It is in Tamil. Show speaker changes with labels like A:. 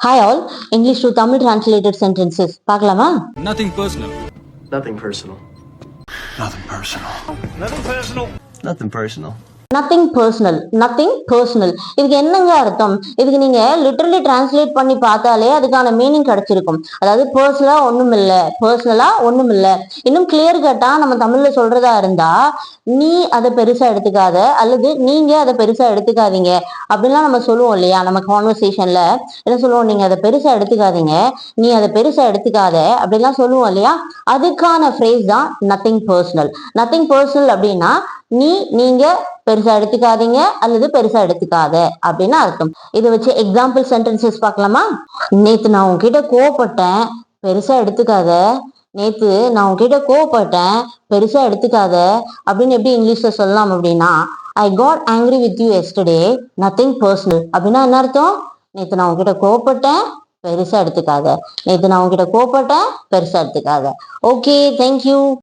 A: Hi all, English to Tamil translated sentences. பார்க்கலாமா?
B: Nothing personal.
C: Nothing personal.
B: Nothing personal.
C: Nothing personal. Nothing personal.
A: Nothing personal. Nothing personal. இதுக்கு என்னங்க அர்த்தம்? இதுக்கு நீங்க லிட்டரலி டிரான்ஸ்லேட் பண்ணி பார்த்தாலே அதுக்கான மீனிங் கிடைச்சிருக்கும். அதாவது பர்சனலா ஒண்ணும் இல்ல. இன்னும் கிளியர் கட்டா நம்ம தமிழ்ல சொல்றதா இருந்தா, நீ அதை பெருசா எடுத்துக்காத அல்லது நீங்க அதை பெருசா எடுத்துக்காதீங்க அப்படின்லாம் நம்ம சொல்லுவோம் இல்லையா? நம்ம கான்வர்சேஷன்ல என்ன சொல்லுவோம்? நீங்க அதை பெருசா எடுத்துக்காதீங்க, நீ அதை பெருசா எடுத்துக்காத அப்படின்லாம் சொல்லுவோம் இல்லையா? அதுக்கான ஃப்ரேஸ் தான் நத்திங் பர்சனல். நத்திங் பர்சனல் அப்படின்னா நீங்க பெருசா எடுத்துக்காதீங்க அல்லது பெருசா எடுத்துக்காத அப்படின்னு அர்த்தம். இதை வச்சு எக்ஸாம்பிள் சென்டென்சஸ் பார்க்கலாமா? நேத்து நான் உன்கிட்ட கோவப்பட்டேன், பெருசா எடுத்துக்காத. நேத்து நான் உன்கிட்ட கோவப்பட்டேன், பெருசா எடுத்துக்காத அப்படின்னு எப்படி இங்கிலீஷ்ல சொல்லலாம் அப்படின்னா, I got angry with you yesterday, nothing personal. அப்படின்னா என்ன அர்த்தம்? நேத்து நான் உன்கிட்ட கோவப்பட்டேன், பெருசா எடுத்துக்காத. நேத்து நான் உன்கிட்ட கோவப்பட்டேன், பெருசா எடுத்துக்காத. Okay, thank you.